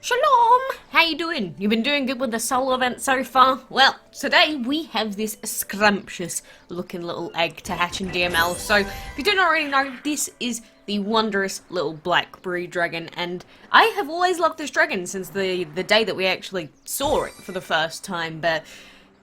Shalom! How you doing? You been doing good with the solo event so far? Well, today we have this scrumptious looking little egg to hatch in DML. So, if you don't already know, this is the wondrous little blackberry dragon, and I have always loved this dragon since the day that we actually saw it for the first time, but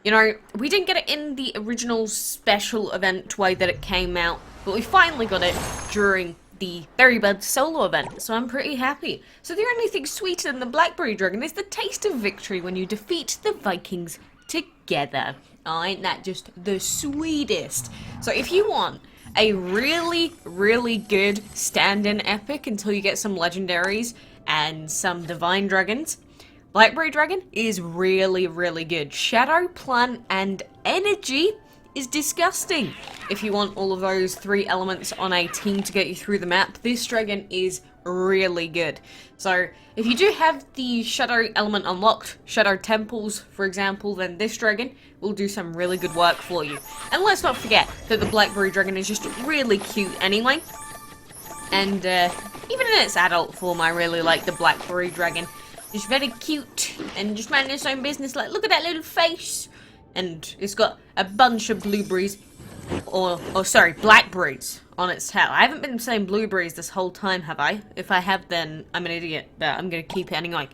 you know, we didn't get it in the original special event way that it came out, but we finally got it during the Berry Bud solo event, so I'm pretty happy. So the only thing sweeter than the Blackberry Dragon is the taste of victory when you defeat the Vikings together. Oh, ain't that just the sweetest? So if you want a really, really good stand-in epic until you get some legendaries and some divine dragons, Blackberry Dragon is really, really good. Shadow, Plant, and Energy is disgusting. If you want all of those three elements on a team to get you through the map, this dragon is really good. So if you do have the shadow element unlocked, shadow temples for example, then this dragon will do some really good work for you. And let's not forget that the Blackberry Dragon is just really cute anyway. And even in its adult form, I really like the Blackberry Dragon. It's very cute and just minding its own business. Like, look at that little face. And it's got a bunch of blueberries, or sorry, blackberries on its tail. I haven't been saying blueberries this whole time, have I? If I have, then I'm an idiot, but I'm going to keep it anyway.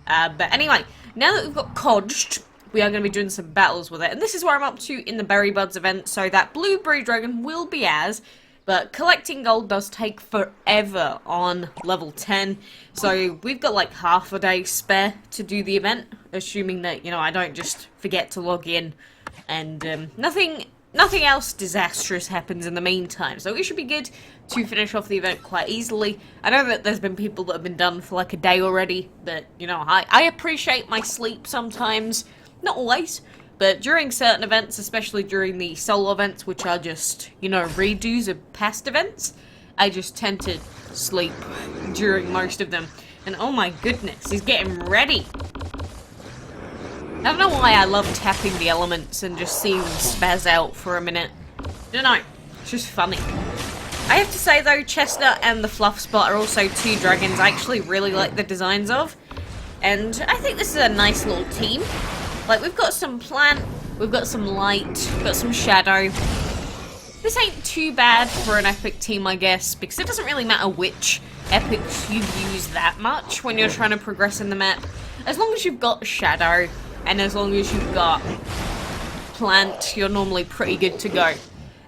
But anyway, now that we've got Codged, we are going to be doing some battles with it. And this is where I'm up to in the Berry Buds event, so that Blueberry Dragon will be as, but collecting gold does take forever on level 10, so we've got like half a day spare to do the event, assuming that, you know, I don't just forget to log in, and nothing else disastrous happens in the meantime, so it should be good to finish off the event quite easily. I know that there's been people that have been done for like a day already, but, you know, I appreciate my sleep sometimes, not always. But during certain events, especially during the solo events, which are just, you know, redos of past events, I just tend to sleep during most of them. And oh my goodness, he's getting ready. I don't know why I love tapping the elements and just seeing them spaz out for a minute. I don't know, it's just funny. I have to say though, Chestnut and the Fluff Spot are also two dragons I actually really like the designs of. And I think this is a nice little team. Like, we've got some plant, we've got some light, we've got some shadow. This ain't too bad for an epic team, I guess, because it doesn't really matter which epics you use that much when you're trying to progress in the map. As long as you've got shadow, and as long as you've got plant, you're normally pretty good to go.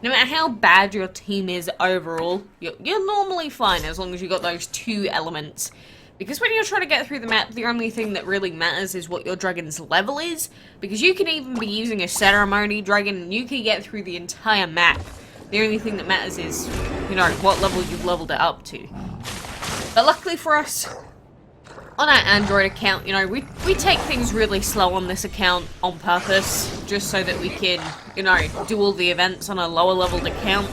No matter how bad your team is overall, you're normally fine as long as you've got those two elements. Because when you're trying to get through the map, the only thing that really matters is what your dragon's level is. Because you can even be using a ceremony dragon and you can get through the entire map. The only thing that matters is, you know, what level you've leveled it up to. But luckily for us, on our Android account, you know, we take things really slow on this account on purpose. Just so that we can, you know, do all the events on a lower leveled account.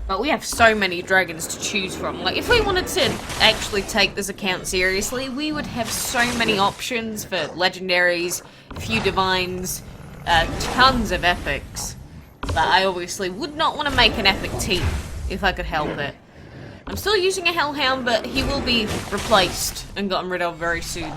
But we have so many dragons to choose from. Like, if we wanted to actually take this account seriously, we would have so many options for legendaries, a few divines, tons of epics. But I obviously would not want to make an epic team if I could help it. I'm still using a Hellhound, but he will be replaced and gotten rid of very soon.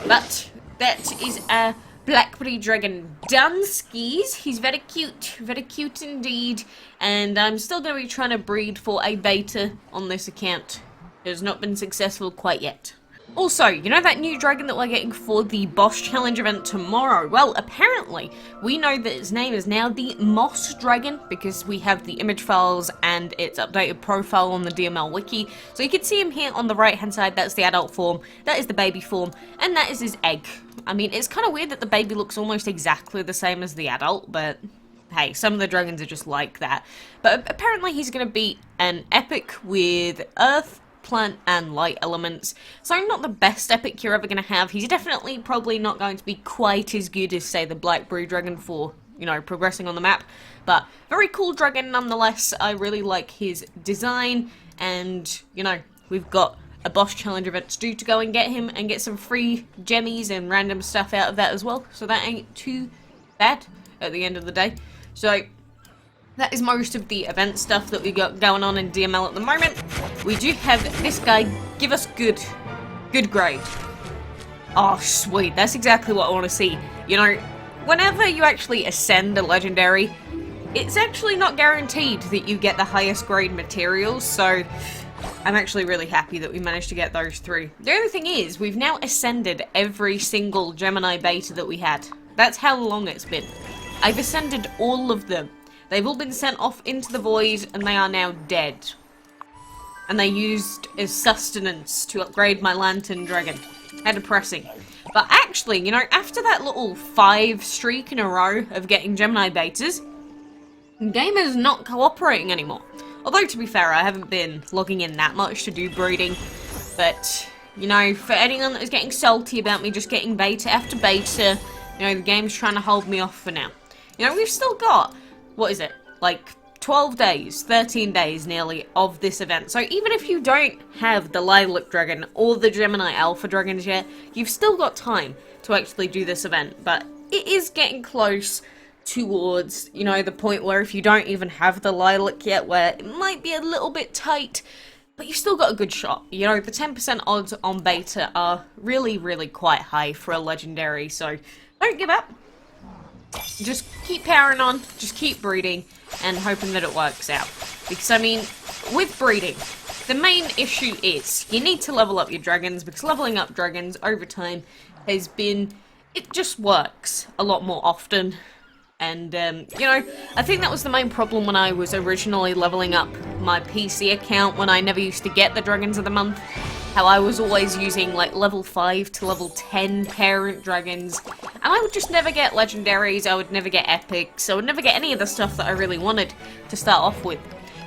But that is a Blackberry Dragon Dunskies. He's very cute indeed. And I'm still going to be trying to breed for a beta on this account. It has not been successful quite yet. Also, you know that new dragon that we're getting for the boss challenge event tomorrow? Well, apparently, we know that its name is now the Moss Dragon because we have the image files and its updated profile on the DML wiki. So you can see him here on the right hand side, that's the adult form, that is the baby form, and that is his egg. I mean, it's kind of weird that the baby looks almost exactly the same as the adult, but hey, some of the dragons are just like that. But apparently he's going to be an epic with Earth, Plant, and Light elements. So not the best epic you're ever going to have. He's definitely probably not going to be quite as good as, say, the Blackberry Dragon for, you know, progressing on the map. But very cool dragon nonetheless. I really like his design, and, you know, we've got a boss challenge event to do to go and get him and get some free gemmies and random stuff out of that as well. So that ain't too bad at the end of the day. So that is most of the event stuff that we got going on in DML at the moment. We do have this guy give us good grade. Oh, sweet. That's exactly what I want to see. You know, whenever you actually ascend a legendary, it's actually not guaranteed that you get the highest grade materials, so I'm actually really happy that we managed to get those through. The only thing is, we've now ascended every single Gemini beta that we had. That's how long it's been. I've ascended all of them. They've all been sent off into the void, and they are now dead. And they used as sustenance to upgrade my lantern dragon. How depressing. But actually, you know, after that little 5 streak in a row of getting Gemini betas, the game is not cooperating anymore. Although, to be fair, I haven't been logging in that much to do breeding. But, you know, for anyone that is getting salty about me just getting beta after beta, you know, the game's trying to hold me off for now. You know, we've still got, what is it, like 12 days, 13 days nearly of this event. So even if you don't have the Lilac Dragon or the Gemini Alpha Dragons yet, you've still got time to actually do this event. But it is getting close towards, you know, the point where if you don't even have the Lilac yet, where it might be a little bit tight, but you've still got a good shot. You know, the 10% odds on beta are really, really quite high for a legendary, so don't give up. Just keep powering on, just keep breeding, and hoping that it works out. Because, I mean, with breeding, the main issue is you need to level up your dragons, because leveling up dragons over time has been, it just works a lot more often. And, you know, I think that was the main problem when I was originally leveling up my PC account when I never used to get the Dragons of the Month. How I was always using, like, level 5 to level 10 parent dragons. And I would just never get legendaries, I would never get epics, I would never get any of the stuff that I really wanted to start off with.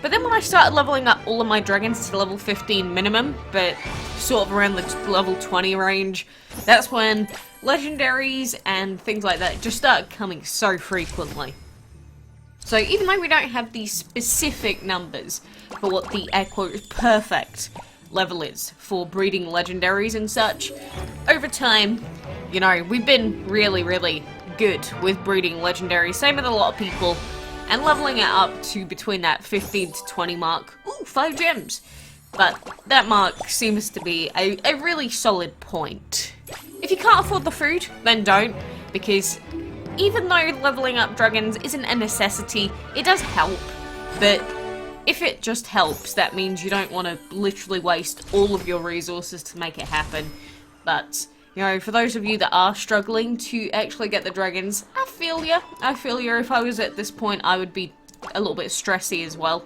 But then when I started leveling up all of my dragons to level 15 minimum, but sort of around the level 20 range, that's when legendaries and things like that just started coming so frequently. So even though we don't have these specific numbers for what the air quotes perfect level is for breeding legendaries and such, over time, you know, we've been really, really good with breeding legendaries, same with a lot of people, and leveling it up to between that 15 to 20 mark. Ooh, 5 gems! But that mark seems to be a really solid point. If you can't afford the food, then don't, because even though leveling up dragons isn't a necessity, it does help, but if it just helps, that means you don't want to literally waste all of your resources to make it happen. But, you know, for those of you that are struggling to actually get the dragons, I feel ya. I feel ya. If I was at this point, I would be a little bit stressy as well.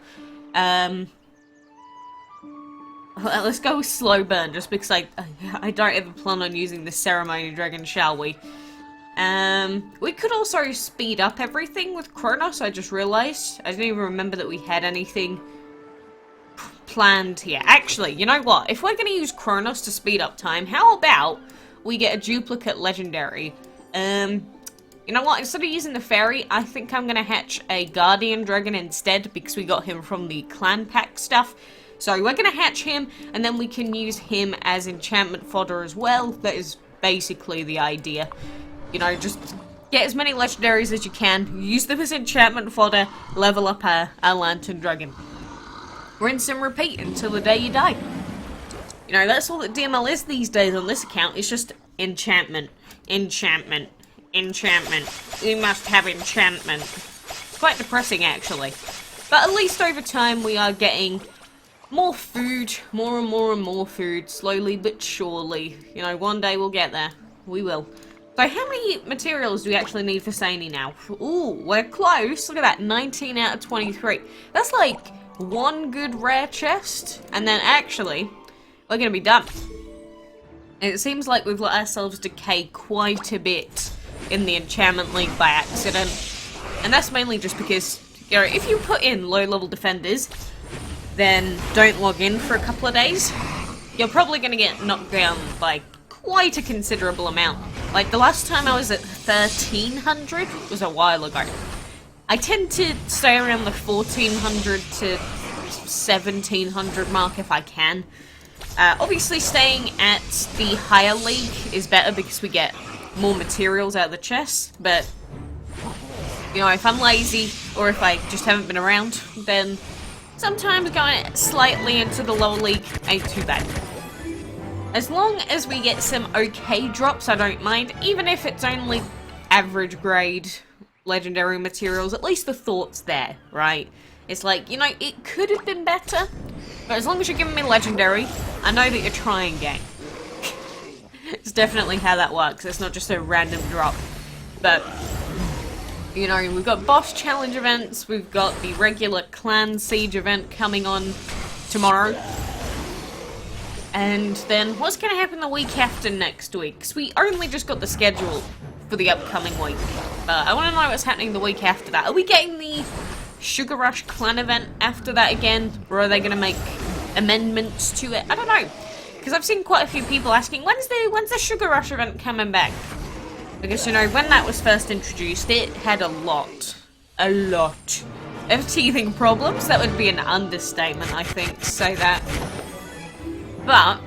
Let's go with slow burn, just because I don't ever plan on using the ceremony dragon, shall we? We could also speed up everything with Kronos, I just realised. I didn't even remember that we had anything planned here. Actually, you know what? If we're going to use Kronos to speed up time, how about we get a duplicate legendary? You know what? Instead of using the fairy, I think I'm going to hatch a guardian dragon instead, because we got him from the clan pack stuff. So we're going to hatch him, and then we can use him as enchantment fodder as well. That is basically the idea. You know, just get as many legendaries as you can, use them as enchantment fodder, level up our lantern dragon. Rinse and repeat until the day you die. You know, that's all that DML is these days on this account. It's just enchantment, enchantment, enchantment. We must have enchantment. It's quite depressing, actually. But at least over time we are getting more food, more and more and more food, slowly but surely. You know, one day we'll get there. We will. So how many materials do we actually need for Sani now? Ooh, we're close. Look at that, 19 out of 23. That's like one good rare chest, and then actually, we're gonna be done. It seems like we've let ourselves decay quite a bit in the Enchantment League by accident. And that's mainly just because, you know, if you put in low-level defenders, then don't log in for a couple of days, you're probably going to get knocked down by quite a considerable amount. Like, the last time I was at 1300 was a while ago. I tend to stay around the 1400 to 1700 mark if I can. Obviously, staying at the higher league is better because we get more materials out of the chests, but, you know, if I'm lazy or if I just haven't been around, then sometimes going slightly into the lower league ain't too bad. As long as we get some okay drops, I don't mind. Even if it's only average grade legendary materials, at least the thought's there, right? It's like, you know, it could have been better, but as long as you're giving me legendary, I know that you're trying, gang. It's definitely how that works. It's not just a random drop. But, you know, we've got boss challenge events, we've got the regular clan siege event coming on tomorrow. And then what's going to happen the week after next week? Because we only just got the schedule for the upcoming week. But I want to know what's happening the week after that. Are we getting the Sugar Rush clan event after that again? Or are they going to make amendments to it? I don't know. Because I've seen quite a few people asking, when's the Sugar Rush event coming back? Because, you know, when that was first introduced, it had a lot of teething problems. That would be an understatement, I think, to say that. But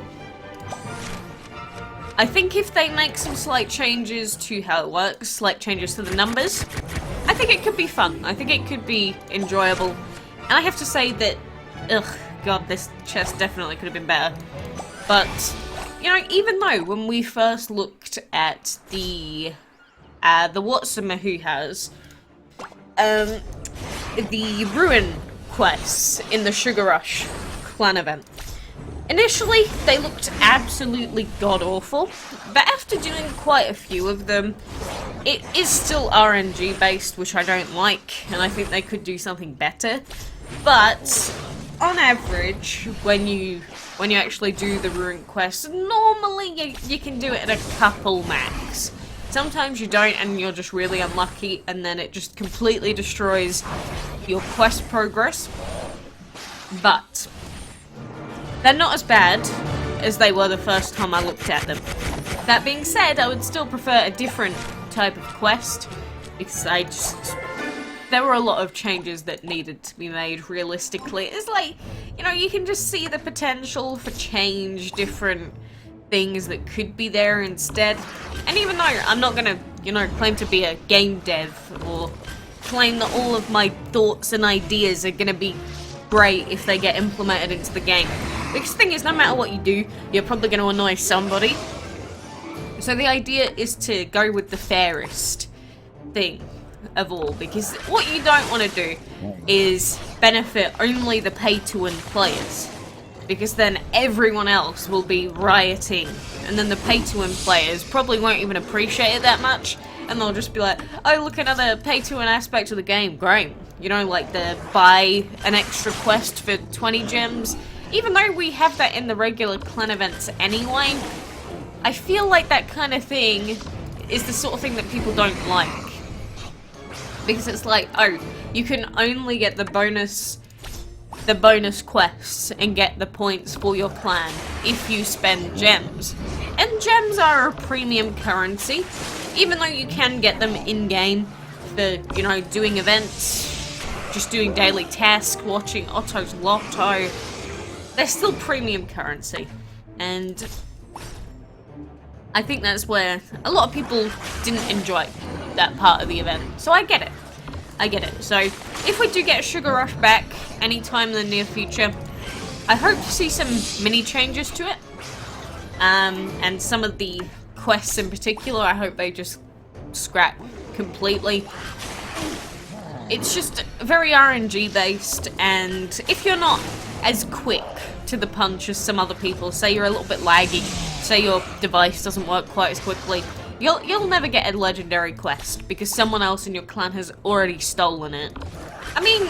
I think if they make some slight changes to how it works, slight changes to the numbers, I think it could be fun. I think it could be enjoyable. And I have to say that, ugh, god, this chest definitely could have been better. But, you know, even though when we first looked at the Watsuma who has, the Ruin quests in the Sugar Rush clan event, initially, they looked absolutely god-awful, but after doing quite a few of them, it is still RNG based, which I don't like, and I think they could do something better. But on average, when you actually do the Ruin quests, normally you can do it at a couple max. Sometimes you don't, and you're just really unlucky, and then it just completely destroys your quest progress. But they're not as bad as they were the first time I looked at them. That being said, I would still prefer a different type of quest, because there were a lot of changes that needed to be made realistically. It's like, you know, you can just see the potential for change, different things that could be there instead. And even though I'm not gonna, you know, claim to be a game dev or claim that all of my thoughts and ideas are gonna be great if they get implemented into the game. Because the thing is, no matter what you do, you're probably going to annoy somebody. So the idea is to go with the fairest thing of all. Because what you don't want to do is benefit only the pay-to-win players. Because then everyone else will be rioting. And then the pay-to-win players probably won't even appreciate it that much. And they'll just be like, oh, look, another pay-to-win aspect of the game. Great. You know, like the buy an extra quest for 20 gems. Even though we have that in the regular clan events anyway, I feel like that kind of thing is the sort of thing that people don't like. Because it's like, oh, you can only get the bonus quests and get the points for your clan if you spend gems. And gems are a premium currency, even though you can get them in-game for, you know, doing events, just doing daily tasks, watching Otto's Lotto. They're still premium currency, and I think that's where a lot of people didn't enjoy that part of the event. So I get it. I get it. So if we do get Sugar Rush back anytime in the near future, I hope to see some mini changes to it. And some of the quests in particular, I hope they just scrap completely. It's just very RNG based, and if you're not as quick to the punch as some other people, say you're a little bit laggy, say your device doesn't work quite as quickly, you'll never get a legendary quest because someone else in your clan has already stolen it. I mean,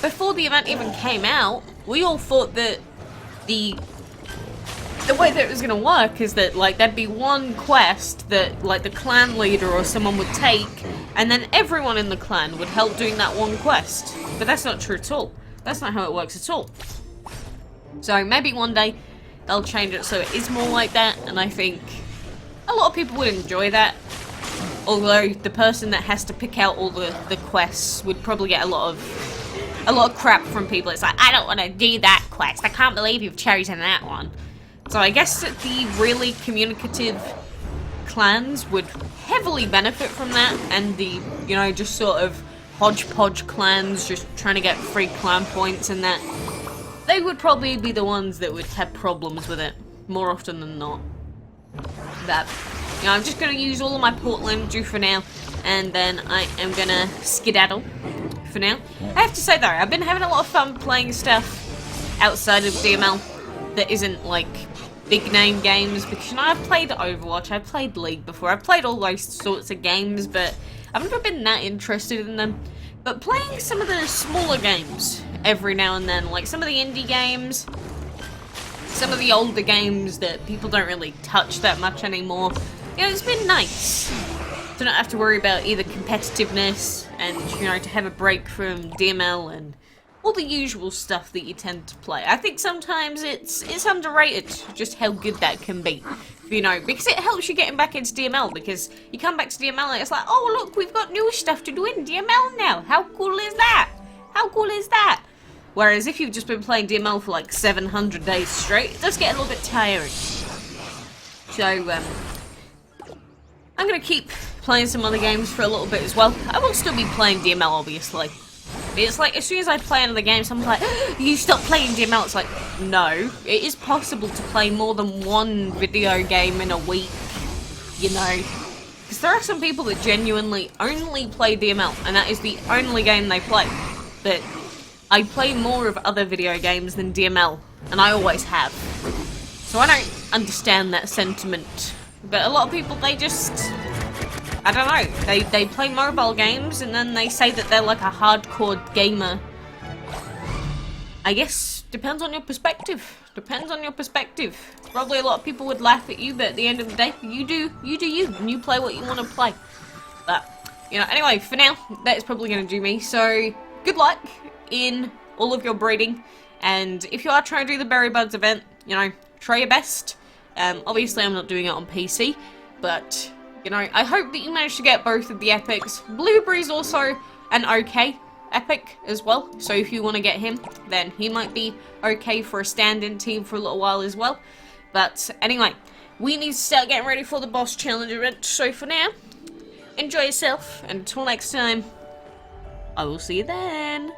before the event even came out, we all thought that the way that it was gonna work is that, like, there'd be one quest that, like, the clan leader or someone would take, and then everyone in the clan would help doing that one quest. But that's not true at all. That's not how it works at all. So maybe one day they'll change it so it is more like that, and I think a lot of people would enjoy that. Although the person that has to pick out all the quests would probably get a lot of crap from people. It's like, I don't want to do that quest. I can't believe you've chosen that one. So I guess that the really communicative clans would heavily benefit from that, and the, you know, just sort of hodgepodge clans just trying to get free clan points and that, they would probably be the ones that would have problems with it. more often than not. But, you know, I'm just going to use all of my portal energy for now, and then I am going to skedaddle for now. I have to say though, I've been having a lot of fun playing stuff outside of DML that isn't like big name games, because you know, I've played Overwatch, I've played League before, I've played all those sorts of games, but I've never been that interested in them. But playing some of the smaller games every now and then, like some of the indie games, some of the older games that people don't really touch that much anymore, you know, it's been nice to not have to worry about either competitiveness and, you know, to have a break from DML and all the usual stuff that you tend to play. I think sometimes it's underrated just how good that can be, you know, because it helps you getting back into DML, because you come back to DML and it's like, oh look, we've got new stuff to do in DML now. How cool is that? How cool is that? Whereas if you've just been playing DML for like 700 days straight, it does get a little bit tiring. So, I'm going to keep playing some other games for a little bit as well. I will still be playing DML, obviously. But it's like, as soon as I play another game, someone's like, you stop playing DML. It's like, no. It is possible to play more than one video game in a week, you know. Because there are some people that genuinely only play DML, and that is the only game they play. But I play more of other video games than DML, and I always have. So I don't understand that sentiment. But a lot of people, they just, I don't know, they play mobile games and then they say that they're like a hardcore gamer. I guess, depends on your perspective. Depends on your perspective. Probably a lot of people would laugh at you, but at the end of the day, you do you, and you play what you want to play. But, you know, anyway, for now, that is probably going to do me. So, good luck in all of your breeding, and if you are trying to do the Berry Buds event, you know, try your best. Obviously I'm not doing it on PC, but, you know, I hope that you manage to get both of the epics. Blueberry's also an okay epic as well, so if you want to get him, then he might be okay for a stand-in team for a little while as well. But anyway, we need to start getting ready for the boss challenge event, so for now, enjoy yourself, and until next time, I will see you then.